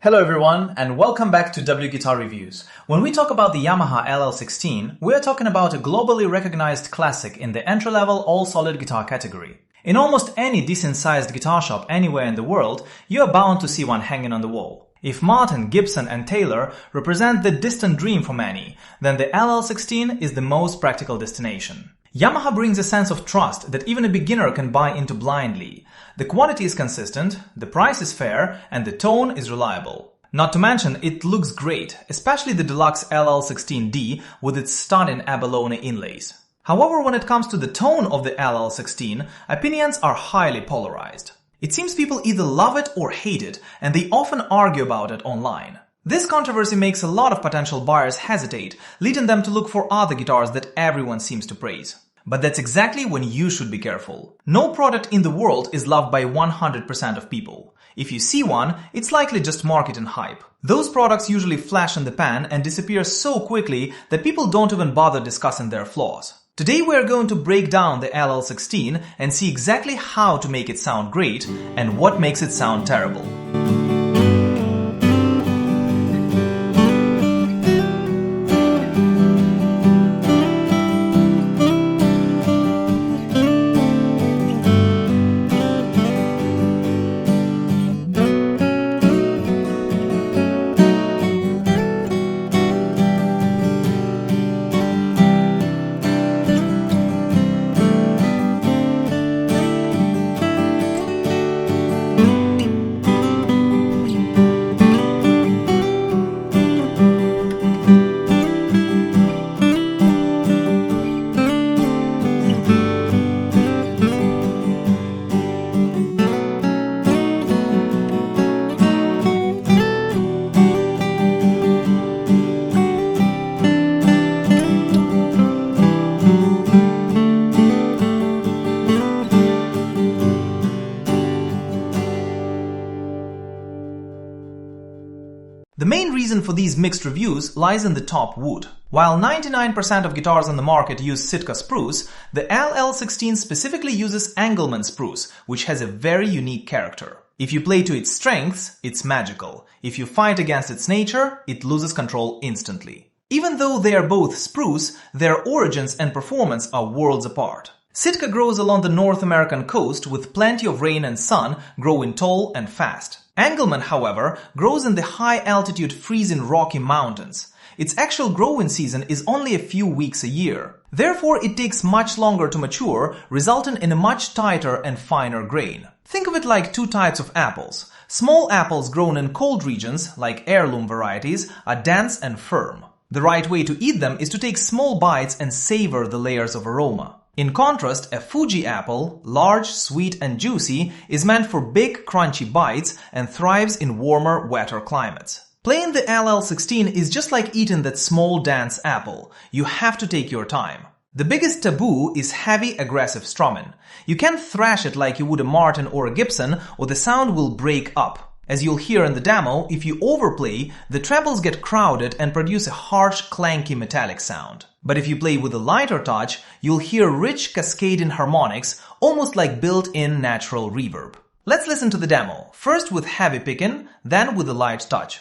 Hello everyone and welcome back to W Guitar Reviews. When we talk about the Yamaha LL16, we are talking about a globally recognized classic in the entry-level all-solid guitar category. In almost any decent-sized guitar shop anywhere in the world, you are bound to see one hanging on the wall. If Martin, Gibson and Taylor represent the distant dream for many, then the LL16 is the most practical destination. Yamaha brings a sense of trust that even a beginner can buy into blindly. The quality is consistent, the price is fair, and the tone is reliable. Not to mention, it looks great, especially the deluxe LL16D with its stunning abalone inlays. However, when it comes to the tone of the LL16, opinions are highly polarized. It seems people either love it or hate it, and they often argue about it online. This controversy makes a lot of potential buyers hesitate, leading them to look for other guitars that everyone seems to praise. But that's exactly when you should be careful. No product in the world is loved by 100% of people. If you see one, it's likely just marketing hype. Those products usually flash in the pan and disappear so quickly that people don't even bother discussing their flaws. Today we are going to break down the LL16 and see exactly how to make it sound great and what makes it sound terrible. The main reason for these mixed reviews lies in the top wood. While 99% of guitars on the market use Sitka spruce, the LL16 specifically uses Engelmann spruce, which has a very unique character. If you play to its strengths, it's magical. If you fight against its nature, it loses control instantly. Even though they are both spruce, their origins and performance are worlds apart. Sitka grows along the North American coast with plenty of rain and sun, growing tall and fast. Engelmann, however, grows in the high-altitude freezing Rocky Mountains. Its actual growing season is only a few weeks a year. Therefore, it takes much longer to mature, resulting in a much tighter and finer grain. Think of it like two types of apples. Small apples grown in cold regions, like heirloom varieties, are dense and firm. The right way to eat them is to take small bites and savor the layers of aroma. In contrast, a Fuji apple, large, sweet and juicy, is meant for big, crunchy bites and thrives in warmer, wetter climates. Playing the LL16 is just like eating that small, dense apple. You have to take your time. The biggest taboo is heavy, aggressive strumming. You can't thrash it like you would a Martin or a Gibson, or the sound will break up. As you'll hear in the demo, if you overplay, the trebles get crowded and produce a harsh, clanky metallic sound. But if you play with a lighter touch, you'll hear rich, cascading harmonics, almost like built-in natural reverb. Let's listen to the demo, first with heavy picking, then with a light touch.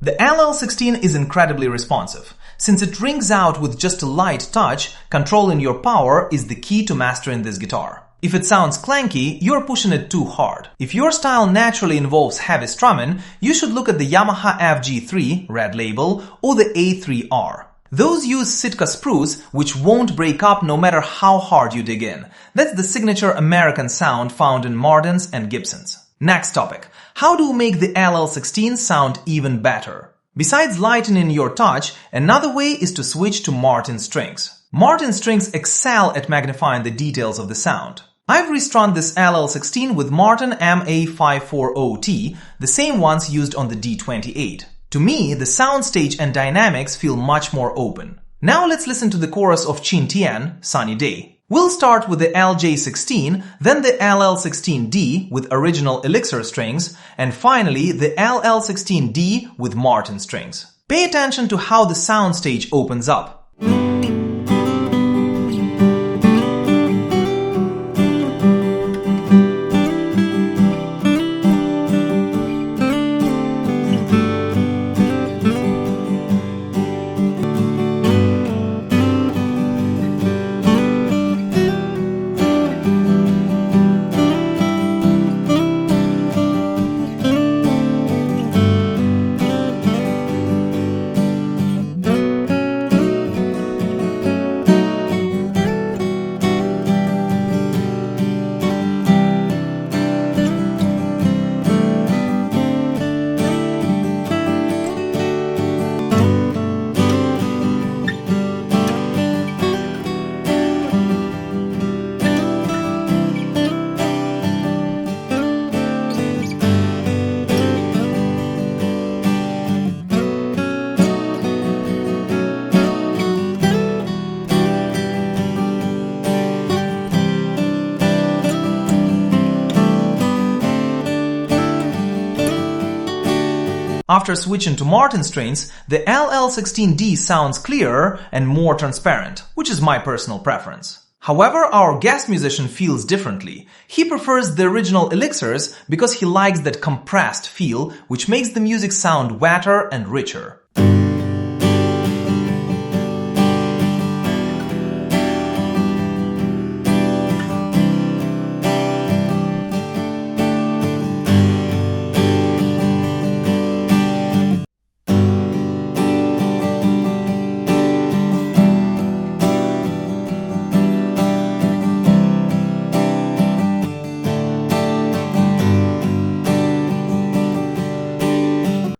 The LL16 is incredibly responsive. Since it rings out with just a light touch, controlling your power is the key to mastering this guitar. If it sounds clanky, you're pushing it too hard. If your style naturally involves heavy strumming, you should look at the Yamaha FG3, red label, or the A3R. Those use Sitka spruce, which won't break up no matter how hard you dig in. That's the signature American sound found in Martins and Gibsons. Next topic. How to make the LL16 sound even better? Besides lightening your touch, another way is to switch to Martin strings. Martin strings excel at magnifying the details of the sound. I've restrung this LL16 with Martin MA540T, the same ones used on the D28. To me, the soundstage and dynamics feel much more open. Now let's listen to the chorus of Chin Tian, Sunny Day. We'll start with the LJ16, then the LL16D with original Elixir strings, and finally the LL16D with Martin strings. Pay attention to how the soundstage opens up. After switching to Martin strings, the LL16D sounds clearer and more transparent, which is my personal preference. However, our guest musician feels differently. He prefers the original Elixirs because he likes that compressed feel, which makes the music sound wetter and richer.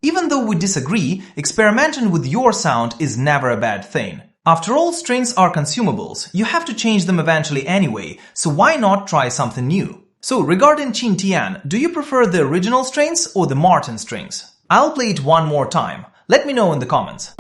Even though we disagree, experimenting with your sound is never a bad thing. After all, strings are consumables. You have to change them eventually anyway, so why not try something new? So regarding Chin Tian, do you prefer the original strings or the Martin strings? I'll play it one more time. Let me know in the comments.